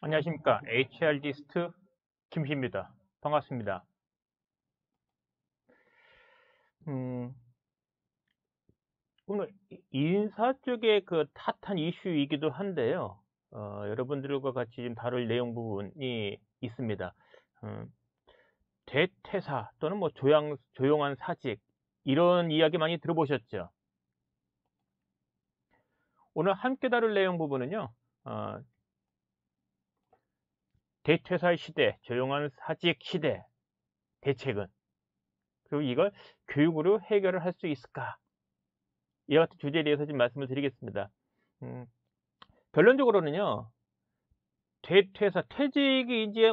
안녕하십니까. HR리스트 김씨입니다. 반갑습니다. 음, 오늘 인사 쪽에 그 핫한 이슈이기도 한데요. 여러분들과 같이 좀 다룰 내용 부분이 있습니다. 음, 대퇴사 또는 뭐 조용한 사직 이런 이야기 많이 들어보셨죠? 오늘 함께 다룰 내용 부분은요. 어, 대퇴사 시대, 조용한 사직 시대 대책은 그리고 이걸 교육으로 해결을 할 수 있을까? 이와 같은 주제에 대해서 좀 말씀을 드리겠습니다. 음, 결론적으로는요, 대퇴사, 퇴직이 이제,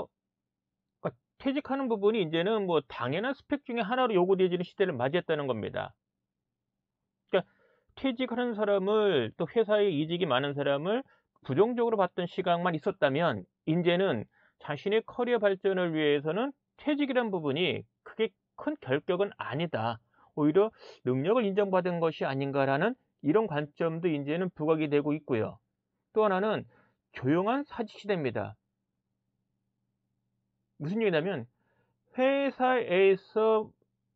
퇴직하는 부분이 이제는 뭐 당연한 스펙 중에 하나로 요구되어지는 시대를 맞이했다는 겁니다. 그러니까 퇴직하는 사람을 또 회사에 이직이 많은 사람을 부정적으로 봤던 시각만 있었다면, 이제는 자신의 커리어 발전을 위해서는 퇴직이라는 부분이 크게 큰 결격은 아니다. 오히려 능력을 인정받은 것이 아닌가라는 이런 관점도 이제는 부각이 되고 있고요. 또 하나는 조용한 사직 시대입니다. 무슨 얘기냐면 회사에서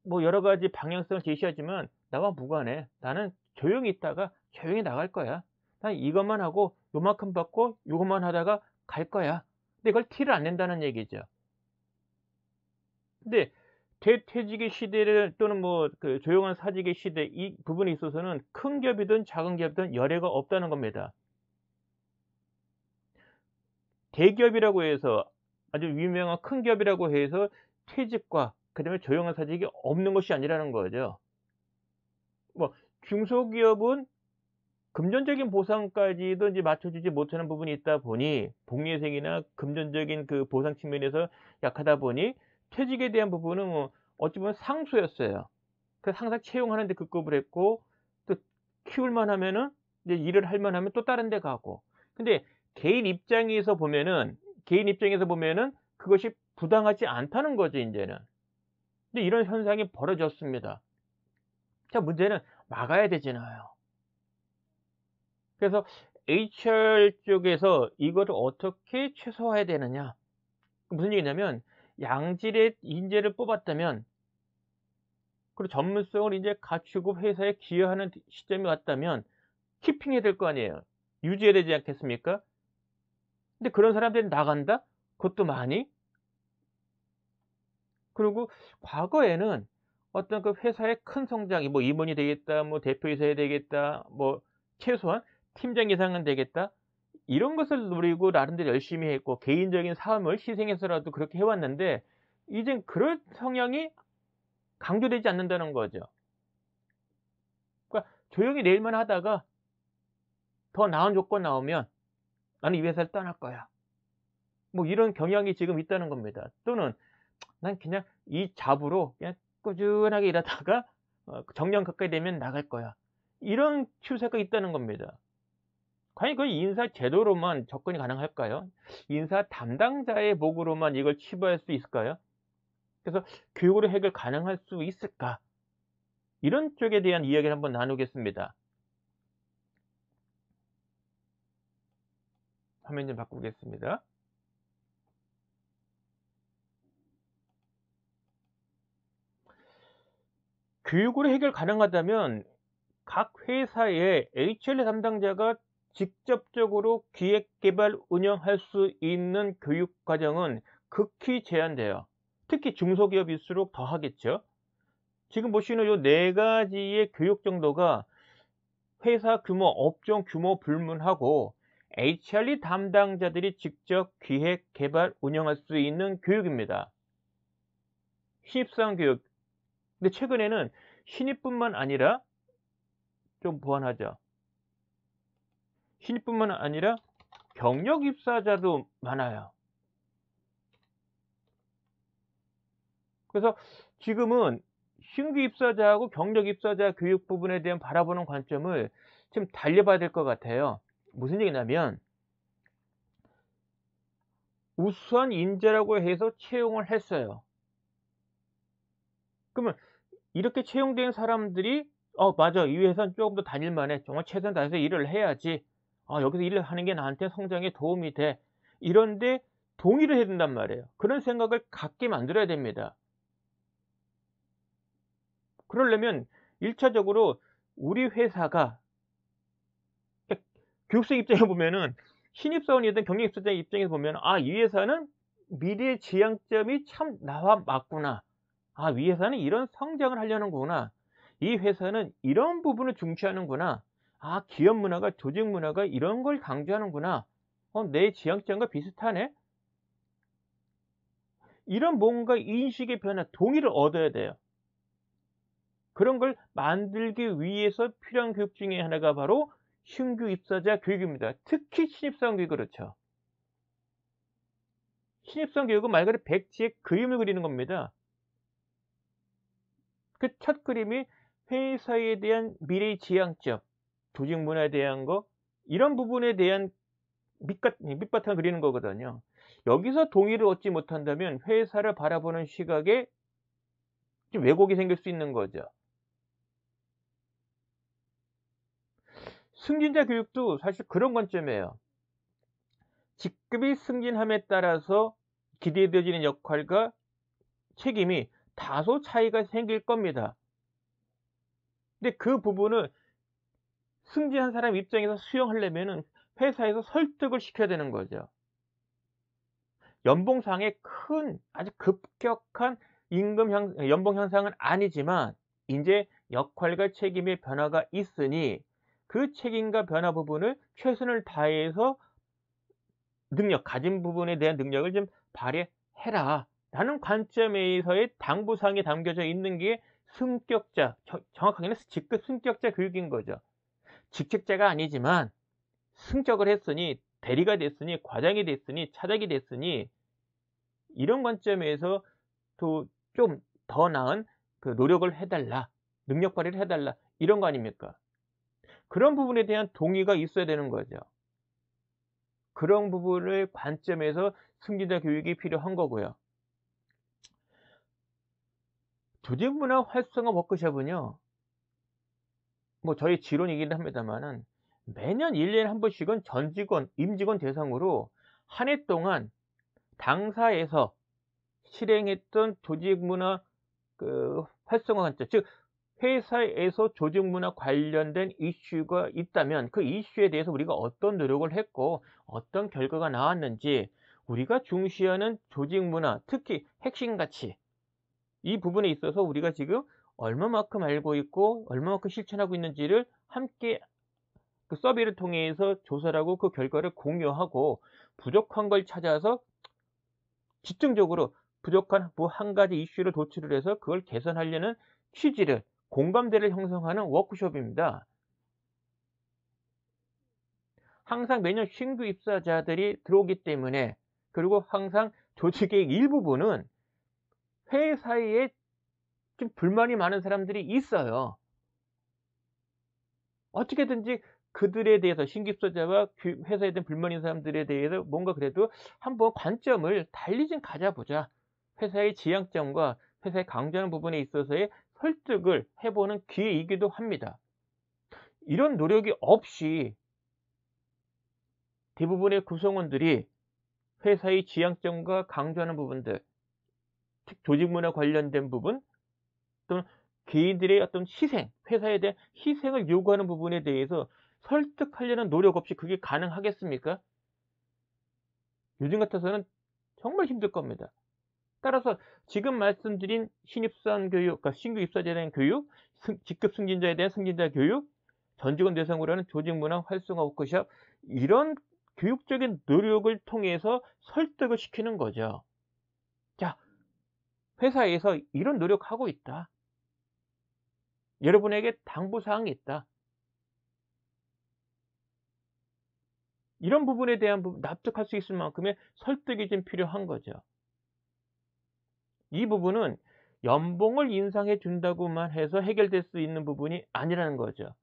뭐 여러 가지 방향성을 제시하지만 나와 무관해. 나는 조용히 있다가 조용히 나갈 거야. 난 이것만 하고 요만큼 받고 요것만 하다가 갈 거야. 근데 이걸 티를 안 낸다는 얘기죠. 근데 대퇴직의 시대를 또는 뭐 그 조용한 사직의 시대 이 부분에 있어서는 큰 기업이든 작은 기업이든 열애가 없다는 겁니다. 대기업이라고 해서 아주 유명한 큰 기업이라고 해서 퇴직과 그다음에 조용한 사직이 없는 것이 아니라는 거죠. 뭐 중소기업은 금전적인 보상까지도 이제 맞춰주지 못하는 부분이 있다 보니 복리후생이나 금전적인 그 보상 측면에서 약하다 보니 퇴직에 대한 부분은 뭐 어찌 보면 상수였어요. 그래서 항상 채용하는 데 급급을 했고 또 키울만 하면은 이제 일을 할 만하면 또 다른 데 가고. 근데 개인 입장에서 보면은 그것이 부당하지 않다는 거죠, 인제는. 근데 이런 현상이 벌어졌습니다. 자, 문제는 막아야 되잖아요. 그래서 HR 쪽에서 이거를 어떻게 최소화해야 되느냐. 무슨 얘기냐면 양질의 인재를 뽑았다면 그리고 전문성을 이제 갖추고 회사에 기여하는 시점이 왔다면 키핑해야 될 거 아니에요. 유지해야 되지 않겠습니까? 근데 그런 사람들이 나간다? 그것도 많이? 그리고 과거에는 어떤 그 회사의 큰 성장이 뭐 임원이 되겠다, 뭐 대표이사 해야 되겠다, 뭐 최소한 팀장 이상은 되겠다. 이런 것을 노리고 나름대로 열심히 했고 개인적인 삶을 희생해서라도 그렇게 해왔는데 이젠 그런 성향이 강조되지 않는다는 거죠. 그러니까 조용히 내 일만 하다가 더 나은 조건 나오면 나는 이 회사를 떠날 거야. 뭐 이런 경향이 지금 있다는 겁니다. 또는 난 그냥 이 잡으로 그냥 꾸준하게 일하다가 정년 가까이 되면 나갈 거야. 이런 추세가 있다는 겁니다. 과연 그 인사 제도로만 접근이 가능할까요? 인사 담당자의 목으로만 이걸 치부할 수 있을까요? 그래서 교육으로 해결 가능할 수 있을까? 이런 쪽에 대한 이야기를 한번 나누겠습니다. 화면 좀 바꾸겠습니다. 교육으로 해결 가능하다면 각 회사의 HR 담당자가 직접적으로 기획, 개발, 운영할 수 있는 교육 과정은 극히 제한돼요. 특히 중소기업일수록 더 하겠죠. 지금 보시는 요 네 가지의 교육 정도가 회사 규모, 업종 규모 불문하고 HR 담당자들이 직접 기획, 개발, 운영할 수 있는 교육입니다. 신입사원 교육. 근데 최근에는 신입뿐만 아니라 좀 보완하죠. 신입뿐만 아니라 경력 입사자도 많아요. 그래서 지금은 신규 입사자하고 경력 입사자 교육 부분에 대한 바라보는 관점을 좀 달려봐야 될 것 같아요. 무슨 얘기냐면 우수한 인재라고 해서 채용을 했어요. 그러면 이렇게 채용된 사람들이 맞아. 이 회사는 조금 더 다닐만해. 정말 최선을 다해서 일을 해야지. 여기서 일을 하는 게 나한테 성장에 도움이 돼. 이런데 동의를 해야 된단 말이에요. 그런 생각을 갖게 만들어야 됩니다. 그러려면 1차적으로 우리 회사가 교육생 입장에 보면은 신입사원이든 경력입사자 입장에서 보면 이 회사는 미래 지향점이 참 나와 맞구나. 이 회사는 이런 성장을 하려는구나. 이 회사는 이런 부분을 중시하는구나. 기업 문화가 조직 문화가 이런 걸 강조하는구나. 내 지향점과 비슷하네. 이런 뭔가 인식의 변화, 동의를 얻어야 돼요. 그런 걸 만들기 위해서 필요한 교육 중에 하나가 바로 신규 입사자 교육입니다. 특히 신입사원 교육 그렇죠. 신입사원 교육은 말 그대로 백지에 그림을 그리는 겁니다. 그 첫 그림이 회사에 대한 미래의 지향점, 조직 문화에 대한 거, 이런 부분에 대한 밑바탕을 그리는 거거든요. 여기서 동의를 얻지 못한다면 회사를 바라보는 시각에 좀 왜곡이 생길 수 있는 거죠. 승진자 교육도 사실 그런 관점이에요. 직급이 승진함에 따라서 기대되어지는 역할과 책임이 다소 차이가 생길 겁니다. 근데 그 부분을 승진한 사람 입장에서 수용하려면은 회사에서 설득을 시켜야 되는 거죠. 연봉상의 큰 아주 급격한 연봉 향상은 아니지만 이제 역할과 책임의 변화가 있으니 그 책임과 변화 부분을 최선을 다해서 가진 부분에 대한 능력을 좀 발휘해라 라는 관점에서의 당부사항이 담겨져 있는 게 승격자, 정확하게는 직급 승격자 교육인 거죠. 직책자가 아니지만 승격을 했으니 대리가 됐으니 과장이 됐으니 차장이 됐으니 이런 관점에서 또 좀 더 나은 그 노력을 해달라, 능력 발휘를 해달라 이런 거 아닙니까? 그런 부분에 대한 동의가 있어야 되는 거죠. 그런 부분을 관점에서 승진자 교육이 필요한 거고요. 조직문화 활성화 워크숍은요, 뭐 저희 지론이긴 합니다만은 매년 1년에 한 번씩은 전 직원, 임직원 대상으로 한 해 동안 당사에서 실행했던 조직문화 활성화 관점, 즉 회사에서 조직문화 관련된 이슈가 있다면 그 이슈에 대해서 우리가 어떤 노력을 했고 어떤 결과가 나왔는지, 우리가 중시하는 조직문화, 특히 핵심 가치, 이 부분에 있어서 우리가 지금 얼마만큼 알고 있고 얼마만큼 실천하고 있는지를 함께 그 서비를 통해서 조사를 하고 그 결과를 공유하고 부족한 걸 찾아서 집중적으로 부족한 한 가지 이슈를 도출을 해서 그걸 개선하려는 취지를, 공감대를 형성하는 워크숍입니다. 항상 매년 신규 입사자들이 들어오기 때문에, 그리고 항상 조직의 일부분은 회사에 좀 불만이 많은 사람들이 있어요. 어떻게든지 그들에 대해서, 신규 입사자와 회사에 대한 불만인 사람들에 대해서 뭔가 그래도 한번 관점을 달리 좀 가져보자. 회사의 지향점과 회사의 강조하는 부분에 있어서의 설득을 해보는 기회이기도 합니다. 이런 노력이 없이 대부분의 구성원들이 회사의 지향점과 강조하는 부분들, 조직문화 관련된 부분, 또는 개인들의 어떤 희생, 회사에 대한 희생을 요구하는 부분에 대해서 설득하려는 노력 없이 그게 가능하겠습니까? 요즘 같아서는 정말 힘들 겁니다. 따라서 지금 말씀드린 신입사원 교육, 그러니까 신규 입사자에 대한 교육, 직급 승진자에 대한 승진자 교육, 전 직원 대상으로 하는 조직문화 활성화 워크숍, 이런 교육적인 노력을 통해서 설득을 시키는 거죠. 자, 회사에서 이런 노력하고 있다. 여러분에게 당부사항이 있다. 이런 부분에 대한 납득할 수 있을 만큼의 설득이 좀 필요한 거죠. 이 부분은 연봉을 인상해 준다고만 해서 해결될 수 있는 부분이 아니라는 거죠.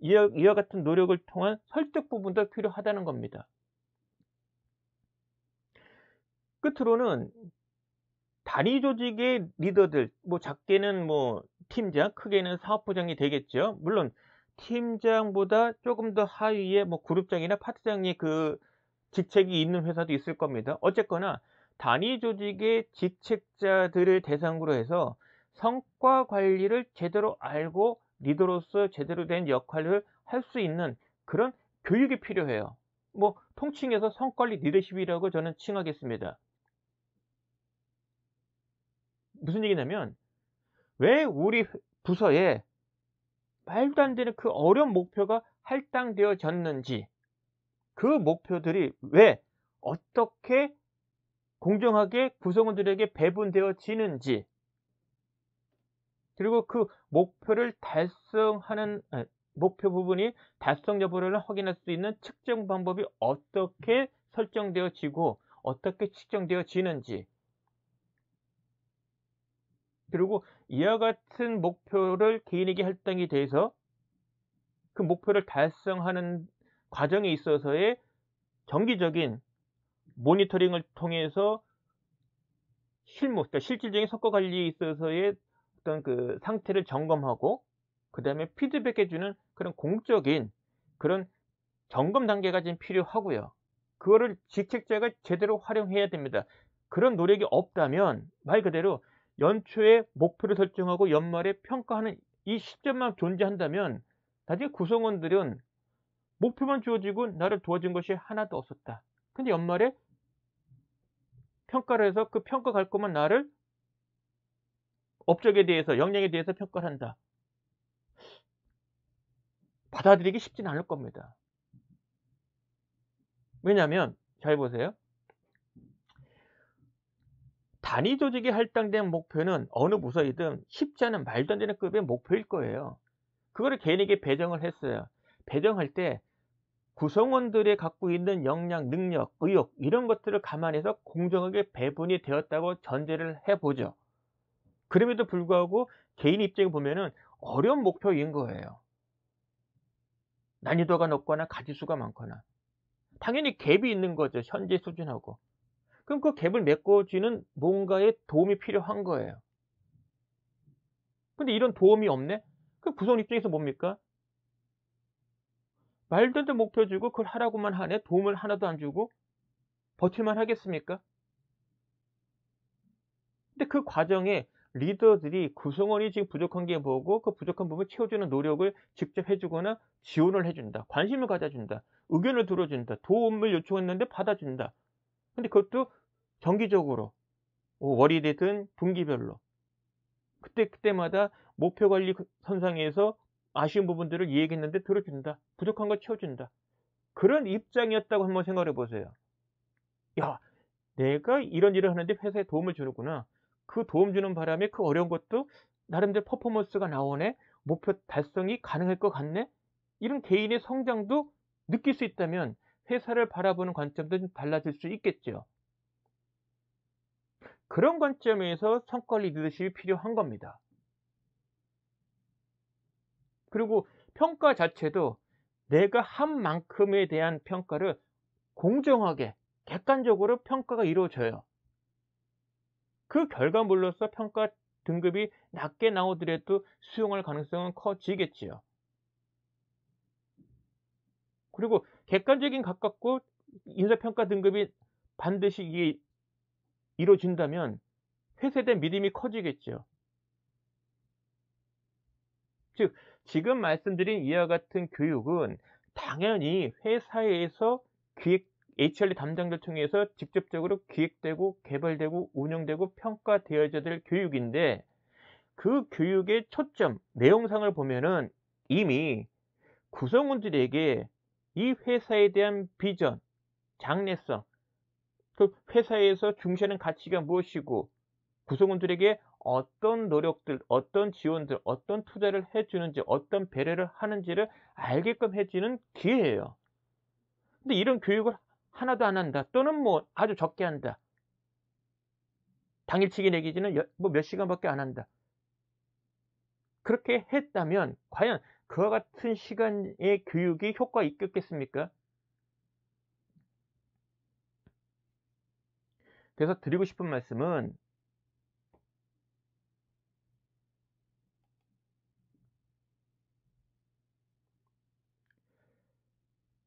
이와 같은 노력을 통한 설득 부분도 필요하다는 겁니다. 끝으로는 단위 조직의 리더들, 뭐 작게는 뭐 팀장, 크게는 사업부장이 되겠죠. 물론 팀장보다 조금 더 하위의 뭐 그룹장이나 파트장의 그 직책이 있는 회사도 있을 겁니다. 어쨌거나 단위 조직의 직책자들을 대상으로 해서 성과 관리를 제대로 알고 리더로서 제대로 된 역할을 할 수 있는 그런 교육이 필요해요. 뭐 통칭해서 성과관리 리더십이라고 저는 칭하겠습니다. 무슨 얘기냐면 왜 우리 부서에 말도 안 되는 그 어려운 목표가 할당되어졌는지, 그 목표들이 왜 어떻게 공정하게 구성원들에게 배분되어지는지, 그리고 그 목표를 달성하는 목표 부분이 달성 여부를 확인할 수 있는 측정 방법이 어떻게 설정되어지고 어떻게 측정되어지는지, 그리고 이와 같은 목표를 개인에게 할당이 돼서 그 목표를 달성하는 과정에 있어서의 정기적인 모니터링을 통해서 그러니까 실질적인 성과 관리에 있어서의 어떤 그 상태를 점검하고, 그 다음에 피드백해주는 그런 공적인 그런 점검 단계가 지금 필요하고요. 그거를 직책자가 제대로 활용해야 됩니다. 그런 노력이 없다면 말 그대로 연초에 목표를 설정하고 연말에 평가하는 이 시점만 존재한다면 나중에 구성원들은 목표만 주어지고 나를 도와준 것이 하나도 없었다. 근데 연말에 평가를 해서 그 평가 갈 거면 나를 업적에 대해서, 역량에 대해서 평가를 한다. 받아들이기 쉽지는 않을 겁니다. 왜냐하면 잘 보세요. 단위 조직에 할당된 목표는 어느 부서이든 쉽지 않은 말도 안 되는 급의 목표일 거예요. 그거를 개인에게 배정을 했어요. 배정할 때 구성원들이 갖고 있는 역량, 능력, 의욕 이런 것들을 감안해서 공정하게 배분이 되었다고 전제를 해보죠. 그럼에도 불구하고 개인 입장에 보면은 어려운 목표인 거예요. 난이도가 높거나 가지수가 많거나. 당연히 갭이 있는 거죠. 현재 수준하고. 그럼 그 갭을 메꿔주는 뭔가의 도움이 필요한 거예요. 근데 이런 도움이 없네? 그 구성원 입장에서 뭡니까? 말도 안 되는 목표 주고 그걸 하라고만 하네? 도움을 하나도 안 주고? 버틸만 하겠습니까? 근데 그 과정에 리더들이 구성원이 지금 부족한 게 뭐고 그 부족한 부분을 채워주는 노력을 직접 해주거나 지원을 해준다. 관심을 가져준다. 의견을 들어준다. 도움을 요청했는데 받아준다. 근데 그것도 정기적으로 월이되든 분기별로 그때마다 목표 관리 선상에서 아쉬운 부분들을 얘기했는데 들어준다. 부족한 걸 채워준다. 그런 입장이었다고 한번 생각해 보세요. 야, 내가 이런 일을 하는데 회사에 도움을 주는구나. 그 도움 주는 바람에 그 어려운 것도 나름대로 퍼포먼스가 나오네. 목표 달성이 가능할 것 같네. 이런 개인의 성장도 느낄 수 있다면 회사를 바라보는 관점도 좀 달라질 수 있겠죠. 그런 관점에서 성과관리 리더십이 필요한 겁니다. 그리고 평가 자체도 내가 한 만큼에 대한 평가를 공정하게 객관적으로 평가가 이루어져요. 그 결과물로서 평가 등급이 낮게 나오더라도 수용할 가능성은 커지겠지요. 그리고 객관적인 가깝고 인사평가 등급이 반드시 이게 이루어진다면 회사에 대한 믿음이 커지겠죠. 즉 지금 말씀드린 이와 같은 교육은 당연히 회사에서 기획 HR 담당자를 통해서 직접적으로 기획되고 개발되고 운영되고 평가되어야 될 교육인데, 그 교육의 초점, 내용상을 보면은 이미 구성원들에게 이 회사에 대한 비전, 장래성, 그 회사에서 중시하는 가치가 무엇이고 구성원들에게 어떤 노력들, 어떤 지원들, 어떤 투자를 해주는지, 어떤 배려를 하는지를 알게끔 해주는 기회예요. 근데 이런 교육을 하나도 안 한다, 또는 뭐 아주 적게 한다, 당일치기 내기지는 뭐 몇 시간밖에 안 한다, 그렇게 했다면 과연 그와 같은 시간의 교육이 효과가 있겠습니까? 그래서 드리고 싶은 말씀은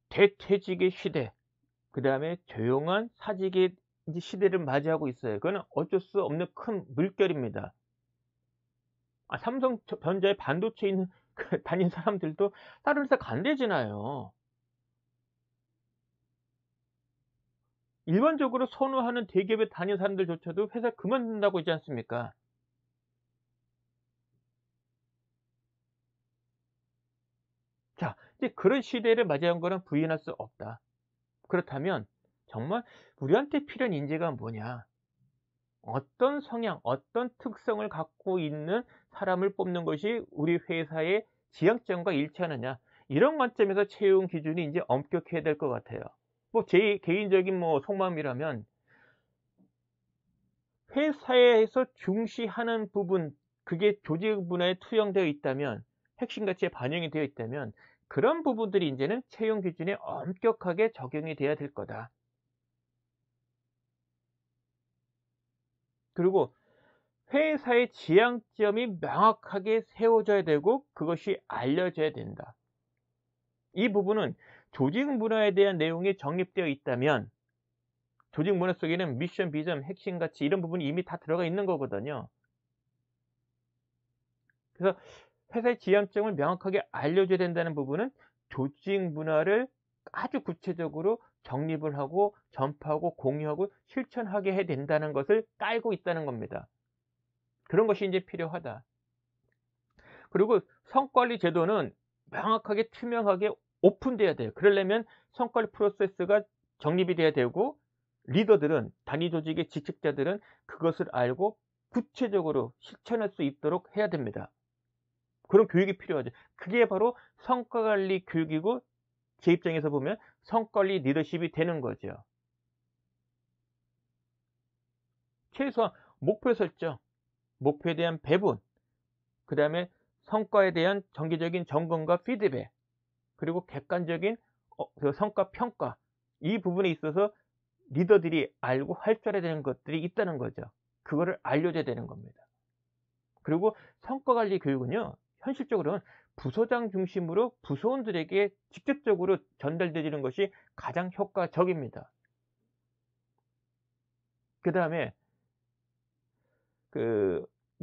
대퇴직의 시대, 그 다음에 조용한 사직의 이제 시대를 맞이하고 있어요. 그거는 어쩔 수 없는 큰 물결입니다. 삼성전자에 반도체 있는 다닌 사람들도 다른 회사 간대지나요. 일반적으로 선호하는 대기업에 다닌 사람들조차도 회사 그만둔다고 있지 않습니까? 자, 이제 그런 시대를 맞이한 거는 부인할 수 없다. 그렇다면 정말 우리한테 필요한 인재가 뭐냐? 어떤 성향, 어떤 특성을 갖고 있는 사람을 뽑는 것이 우리 회사의 지향점과 일치하느냐? 이런 관점에서 채용 기준이 이제 엄격해야 될 것 같아요. 뭐 제 개인적인 뭐 속마음이라면 회사에서 중시하는 부분, 그게 조직 문화에 투영되어 있다면, 핵심 가치에 반영이 되어 있다면 그런 부분들이 이제는 채용 기준에 엄격하게 적용이 돼야 될 거다. 그리고 회사의 지향점이 명확하게 세워져야 되고 그것이 알려져야 된다. 이 부분은 조직 문화에 대한 내용이 정립되어 있다면 조직 문화 속에는 미션, 비전, 핵심 가치 이런 부분이 이미 다 들어가 있는 거거든요. 그래서 회사의 지향점을 명확하게 알려줘야 된다는 부분은 조직 문화를 아주 구체적으로 정립을 하고 전파하고 공유하고 실천하게 해야 된다는 것을 깔고 있다는 겁니다. 그런 것이 이제 필요하다. 그리고 성과관리 제도는 명확하게 투명하게 오픈돼야 돼요. 그러려면 성과관리 프로세스가 정립이 돼야 되고 리더들은, 단위 조직의 직책자들은 그것을 알고 구체적으로 실천할 수 있도록 해야 됩니다. 그런 교육이 필요하죠. 그게 바로 성과관리 교육이고 제 입장에서 보면 성과관리 리더십이 되는 거죠. 최소한 목표 설정, 목표에 대한 배분, 그 다음에 성과에 대한 정기적인 점검과 피드백, 그리고 객관적인 그 성과 평가, 이 부분에 있어서 리더들이 알고 활달해야 되는 것들이 있다는 거죠. 그거를 알려줘야 되는 겁니다. 그리고 성과관리 교육은요, 현실적으로는 부서장 중심으로 부서원들에게 직접적으로 전달되는 것이 가장 효과적입니다. 그 다음에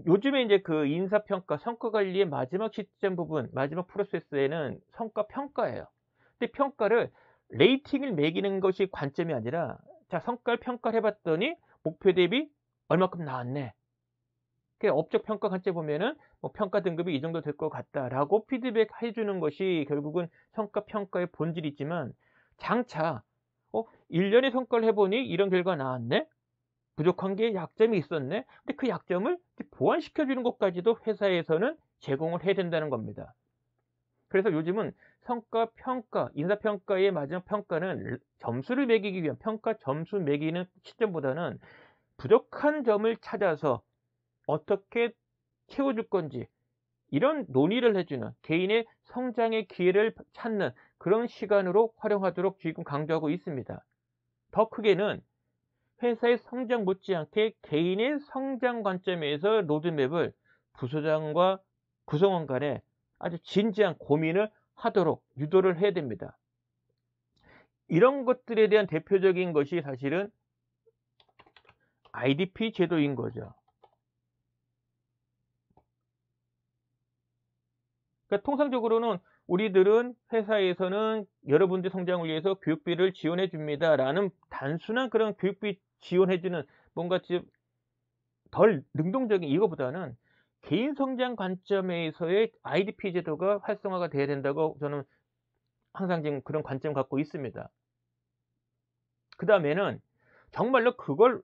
요즘에 이제 그 인사평가, 성과관리의 마지막 시점 부분, 마지막 프로세스에는 성과평가예요. 근데 평가를 레이팅을 매기는 것이 관점이 아니라, 자, 성과를 평가를 해봤더니 목표 대비 얼마큼 나왔네. 업적 평가 관점 보면은 뭐 평가 등급이 이 정도 될 것 같다라고 피드백 해주는 것이 결국은 성과 평가의 본질이지만, 장차 1년의 성과를 해보니 이런 결과 나왔네. 부족한 게 약점이 있었네. 근데 그 약점을 보완시켜 주는 것까지도 회사에서는 제공을 해야 된다는 겁니다. 그래서 요즘은 성과 평가, 인사평가의 마지막 평가는 점수를 매기기 위한 평가 점수 매기는 시점보다는 부족한 점을 찾아서 어떻게 채워줄 건지 이런 논의를 해주는, 개인의 성장의 기회를 찾는 그런 시간으로 활용하도록 지금 강조하고 있습니다. 더 크게는 회사의 성장 못지않게 개인의 성장 관점에서 로드맵을 부서장과 구성원 간에 아주 진지한 고민을 하도록 유도를 해야 됩니다. 이런 것들에 대한 대표적인 것이 사실은 IDP 제도인 거죠. 그러니까 통상적으로는 우리들은 회사에서는 여러분들 성장을 위해서 교육비를 지원해 줍니다 라는 단순한 그런 교육비 지원해 주는 뭔가 덜 능동적인 이거보다는 개인 성장 관점에서의 IDP 제도가 활성화가 돼야 된다고 저는 항상 지금 그런 관점 갖고 있습니다. 그 다음에는 정말로 그걸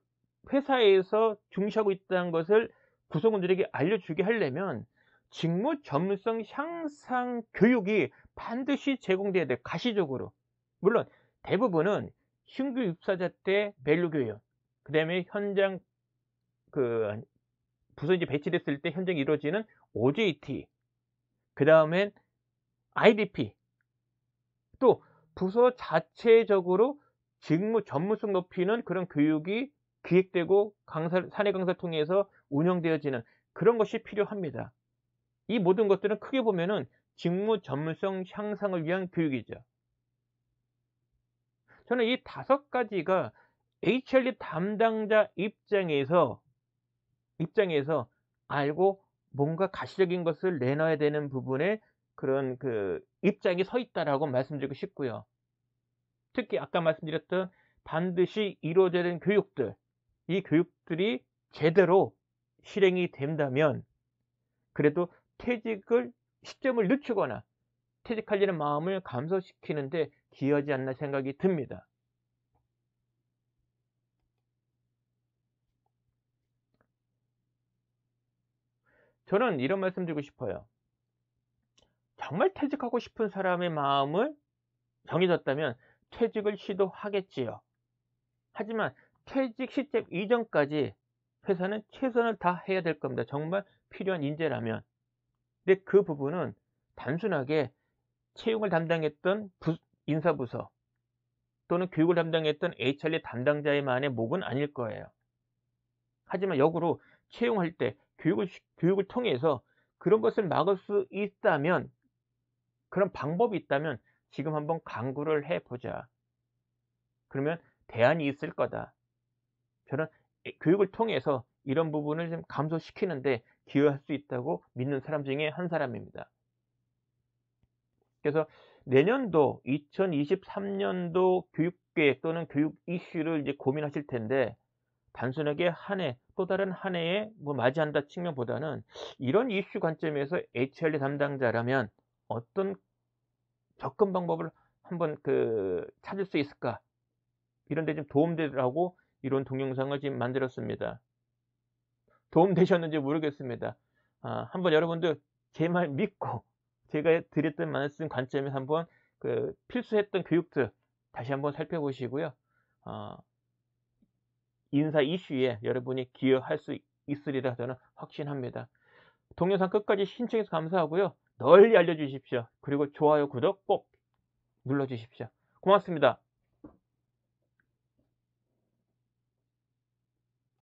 회사에서 중시하고 있다는 것을 구성원들에게 알려주게 하려면 직무 전문성 향상 교육이 반드시 제공돼야 돼. 가시적으로. 물론 대부분은 신규 입사자 때 밸류 교육, 그 다음에 현장 부서 이제 배치됐을 때 현장이 이루어지는 OJT, 그 다음엔 IDP, 또 부서 자체적으로 직무 전문성 높이는 그런 교육이 기획되고 사내 강사 통해서 운영되어지는 그런 것이 필요합니다. 이 모든 것들은 크게 보면은 직무 전문성 향상을 위한 교육이죠. 저는 이 5가지가 HRD 담당자 입장에서 알고 뭔가 가시적인 것을 내놔야 되는 부분에 그런 입장이 서 있다라고 말씀드리고 싶고요. 특히 아까 말씀드렸던 반드시 이루어져야 되는 교육들, 이 교육들이 제대로 실행이 된다면 그래도 퇴직을 시점을 늦추거나 퇴직하려는 마음을 감소시키는데 기여하지 않나 생각이 듭니다. 저는 이런 말씀 드리고 싶어요. 정말 퇴직하고 싶은 사람의 마음을 정해졌다면 퇴직을 시도하겠지요. 하지만 퇴직 시점 이전까지 회사는 최선을 다해야 될 겁니다. 정말 필요한 인재라면. 근데 그 부분은 단순하게 채용을 담당했던 인사부서 또는 교육을 담당했던 HRD 담당자의만의 몫은 아닐 거예요. 하지만 역으로 채용할 때 교육을 통해서 그런 것을 막을 수 있다면, 그런 방법이 있다면 지금 한번 강구를 해보자. 그러면 대안이 있을 거다. 저는 교육을 통해서 이런 부분을 좀 감소시키는데 기여할 수 있다고 믿는 사람 중에 한 사람입니다. 그래서 내년도 2023년도 교육계획 또는 교육 이슈를 이제 고민하실 텐데 단순하게 한 해, 또 다른 한 해에 맞이한다 측면보다는 이런 이슈 관점에서 HRD 담당자라면 어떤 접근 방법을 한번 찾을 수 있을까? 이런 데 좀 도움되라고 이런 동영상을 지금 만들었습니다. 도움되셨는지 모르겠습니다. 한번 여러분들 제 말 믿고 제가 드렸던 말씀 관점에서 한번 필수했던 교육들 다시 한번 살펴보시고요. 인사 이슈에 여러분이 기여할 수 있으리라 저는 확신합니다. 동영상 끝까지 신청해서 감사하고요. 널리 알려주십시오. 그리고 좋아요, 구독 꼭 눌러주십시오. 고맙습니다.